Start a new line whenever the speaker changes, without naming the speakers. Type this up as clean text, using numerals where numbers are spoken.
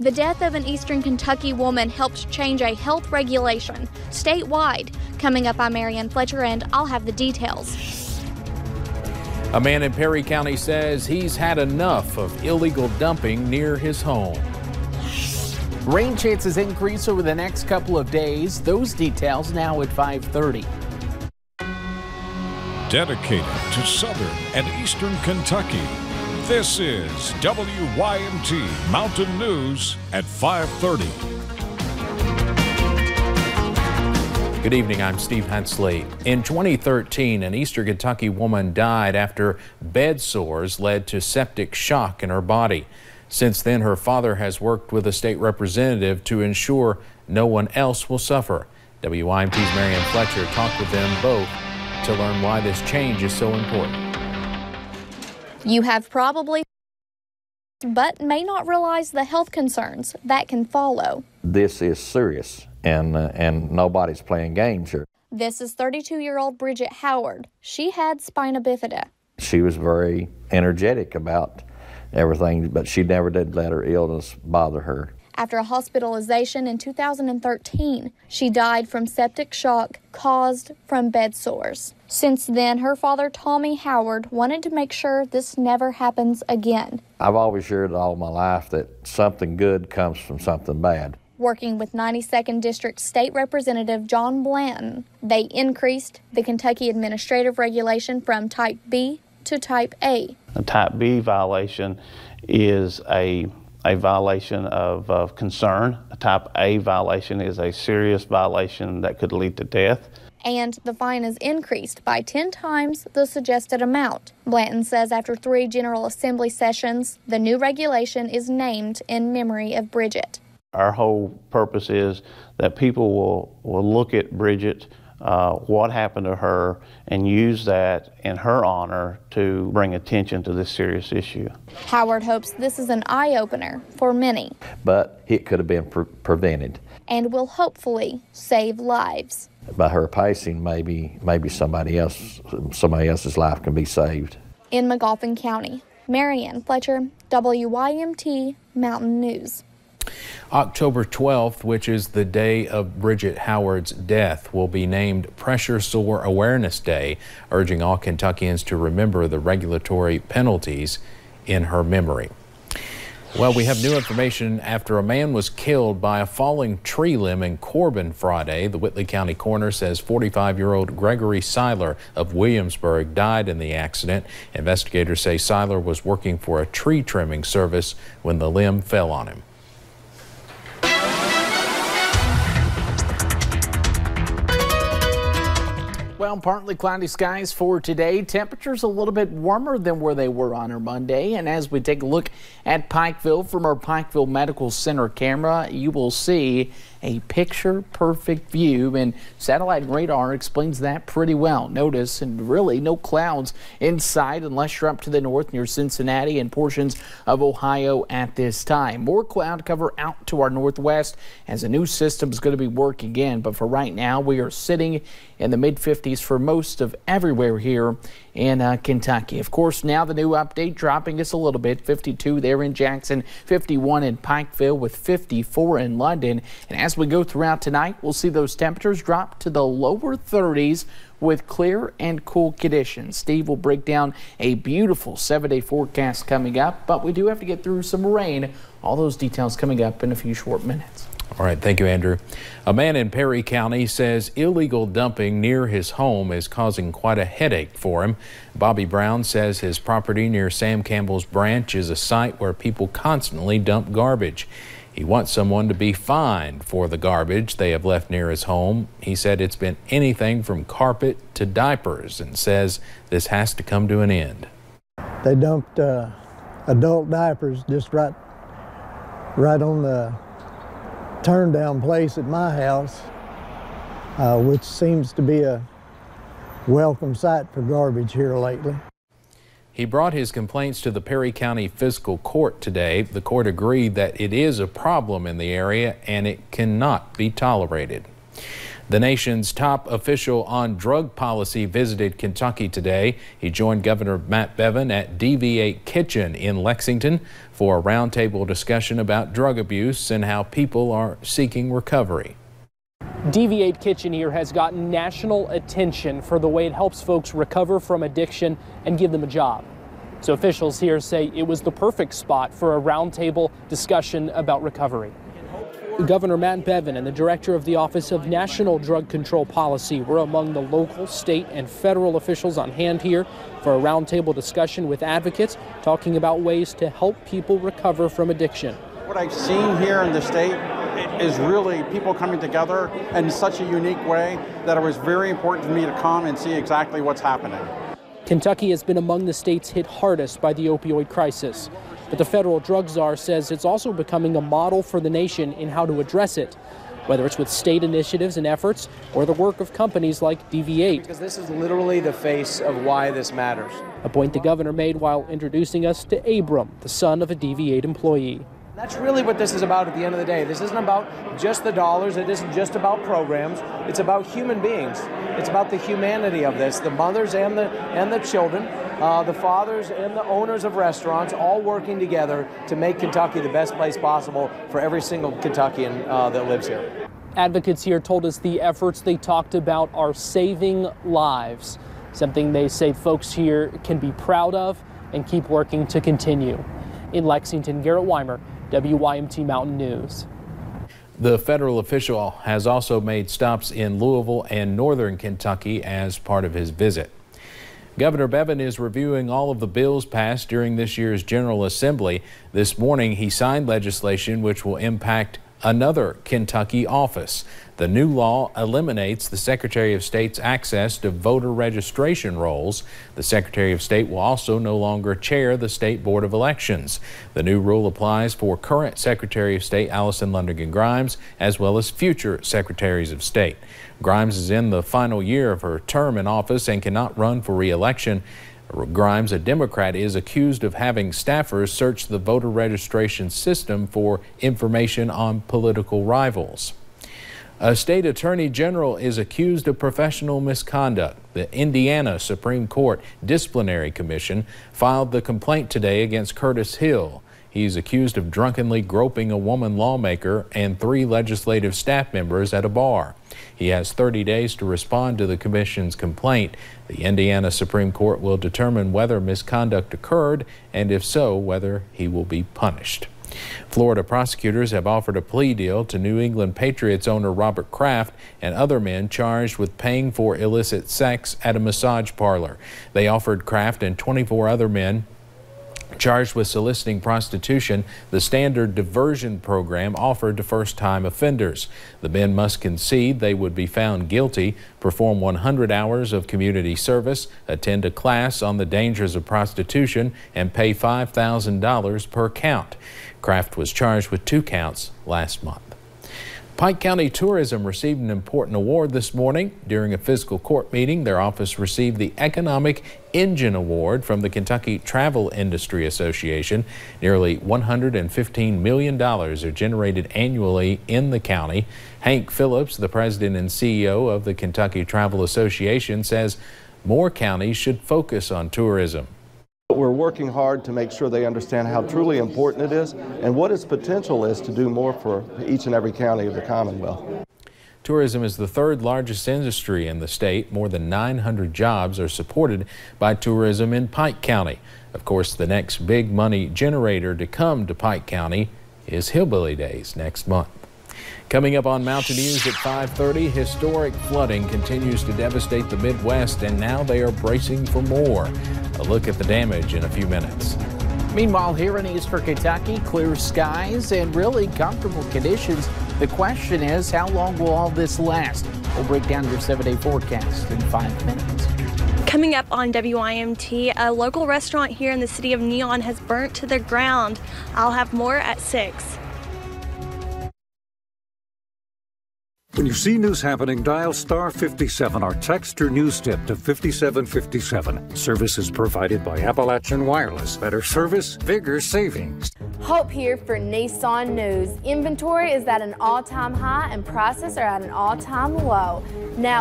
The death of an Eastern Kentucky woman helped change a health regulation statewide. Coming up, I'm Marianne Fletcher, and I'll have the details.
A man in Perry County says he's had enough of illegal dumping near his home.
Rain chances increase over the next couple of days. Those details now at 5:30.
Dedicated to Southern and Eastern Kentucky, this is WYMT Mountain News at 5:30.
Good evening, I'm Steve Hensley. In 2013, an Eastern Kentucky woman died after bed sores led to septic shock in her body. Since then, her father has worked with a state representative to ensure no one else will suffer. WYMT's Marianne Fletcher talked with them both to learn why this change is so important.
You have probably, but may not realize the health concerns that can follow.
This is serious, and nobody's playing games here.
This is 32-year-old Bridget Howard. She had spina bifida.
She was very energetic about everything, but she never did let her illness bother her.
After a hospitalization in 2013, she died from septic shock caused from bed sores. Since then, her father, Tommy Howard, wanted to make sure this never happens again.
I've always heard all my life that something good comes from something bad.
Working with 92nd District State Representative John Blanton, they increased the Kentucky administrative regulation from Type B to Type A.
A Type B violation is a violation of concern. A Type A violation is a serious violation that could lead to death.
And the fine is increased by 10 times the suggested amount. Blanton says after 3 General Assembly sessions, the new regulation is named in memory of Bridget.
Our whole purpose is that people will look at Bridget, what happened to her, and use that in her honor to bring attention to this serious issue.
Howard hopes this is an eye-opener for many.
But it could have been prevented.
And will hopefully save lives.
By her passing, maybe somebody else's life can be saved.
In Magoffin County, Marianne Fletcher, WYMT Mountain News.
October 12th, which is the day of Bridget Howard's death, will be named Pressure Sore Awareness Day, urging all Kentuckians to remember the regulatory penalties in her memory. Well, we have new information after a man was killed by a falling tree limb in Corbin Friday. The Whitley County coroner says 45-year-old Gregory Seiler of Williamsburg died in the accident. Investigators say Seiler was working for a tree trimming service when the limb fell on him.
Well, partly cloudy skies for today. Temperatures a little bit warmer than where they were on our Monday. And as we take a look at Pikeville from our Pikeville Medical Center camera, you will see a picture-perfect view, and satellite radar explains that pretty well. Notice, and really no clouds inside unless you're up to the north near Cincinnati and portions of Ohio at this time. More cloud cover out to our northwest as a new system is going to be working again, but for right now we are sitting in the mid-50s for most of everywhere here in Kentucky. Of course, now the new update dropping us a little bit. 52 there in Jackson, 51 in Pikeville, with 54 in London. And as we go throughout tonight, we'll see those temperatures drop to the lower 30s with clear and cool conditions. Steve will break down a beautiful 7-day forecast coming up, but we do have to get through some rain. All those details coming up in a few short minutes.
All right, thank you, Andrew. A man in Perry County says illegal dumping near his home is causing quite a headache for him. Bobby Brown says his property near Sam Campbell's Branch is a site where people constantly dump garbage. He wants someone to be fined for the garbage they have left near his home. He said it's been anything from carpet to diapers and says this has to come to an end.
They dumped adult diapers just right on the turn down place at my house, which seems to be a welcome sight for garbage here lately.
He brought his complaints to the Perry County Fiscal Court today. The court agreed that it is a problem in the area and it cannot be tolerated. The nation's top official on drug policy visited Kentucky today. He joined Governor Matt Bevin at Deviate Kitchen in Lexington for a roundtable discussion about drug abuse and how people are seeking recovery.
Deviate Kitchen here has gotten national attention for the way it helps folks recover from addiction and give them a job. So officials here say it was the perfect spot for a roundtable discussion about recovery. Governor Matt Bevin and the director of the Office of National Drug Control Policy were among the local, state, and federal officials on hand here for a roundtable discussion with advocates talking about ways to help people recover from addiction.
What I've seen here in the state is really people coming together in such a unique way that it was very important for me to come and see exactly what's happening.
Kentucky has been among the states hit hardest by the opioid crisis. But the federal drug czar says it's also becoming a model for the nation in how to address it, whether it's with state initiatives and efforts or the work of companies like Deviate.
Because this is literally the face of why this matters.
A point the governor made while introducing us to Abram, the son of a Deviate employee.
That's really what this is about at the end of the day. This isn't about just the dollars. It isn't just about programs. It's about human beings. It's about the humanity of this, the mothers and the children, the fathers and the owners of restaurants all working together to make Kentucky the best place possible for every single Kentuckian that lives here.
Advocates here told us the efforts they talked about are saving lives, something they say folks here can be proud of and keep working to continue. In Lexington, Garrett Weimer, WYMT Mountain News.
The federal official has also made stops in Louisville and northern Kentucky as part of his visit. Governor Bevin is reviewing all of the bills passed during this year's General Assembly. This morning, he signed legislation which will impact another Kentucky office. The new law eliminates the Secretary of State's access to voter registration rolls. The Secretary of State will also no longer chair the State Board of Elections. The new rule applies for current Secretary of State Allison Lundergan Grimes as well as future Secretaries of State. Grimes is in the final year of her term in office and cannot run for re-election. Grimes, a Democrat, is accused of having staffers search the voter registration system for information on political rivals. A state attorney general is accused of professional misconduct. The Indiana Supreme Court Disciplinary Commission filed the complaint today against Curtis Hill. He's accused of drunkenly groping a woman lawmaker and 3 legislative staff members at a bar. He has 30 days to respond to the commission's complaint. The Indiana Supreme Court will determine whether misconduct occurred and, if so, whether he will be punished. Florida prosecutors have offered a plea deal to New England Patriots owner Robert Kraft and other men charged with paying for illicit sex at a massage parlor. They offered Kraft and 24 other men charged with soliciting prostitution the standard diversion program offered to first-time offenders. The men must concede they would be found guilty, perform 100 hours of community service, attend a class on the dangers of prostitution, and pay $5,000 per count. Kraft was charged with 2 counts last month. Pike County Tourism received an important award this morning. During a fiscal court meeting, their office received the Economic Engine Award from the Kentucky Travel Industry Association. Nearly $115 million are generated annually in the county. Hank Phillips, the president and CEO of the Kentucky Travel Association, says more counties should focus on tourism.
We're working hard to make sure they understand how truly important it is and what its potential is to do more for each and every county of the Commonwealth.
Tourism is the 3rd largest industry in the state. More than 900 jobs are supported by tourism in Pike County. Of course, the next big money generator to come to Pike County is Hillbilly Days next month. Coming up on Mountain News at 5:30, historic flooding continues to devastate the Midwest, and now they are bracing for more. A look at the damage in a few minutes.
Meanwhile, here in eastern Kentucky, clear skies and really comfortable conditions. The question is, how long will all this last? We'll break down your 7-day forecast in 5 minutes.
Coming up on WYMT, a local restaurant here in the city of Neon has burnt to the ground. I'll have more at 6.
When you see news happening, dial star 57 or text your news tip to 5757. Service is provided by Appalachian Wireless. Better service, bigger savings.
Hope here for Nissan News. Inventory is at an all-time high and prices are at an all-time low. Now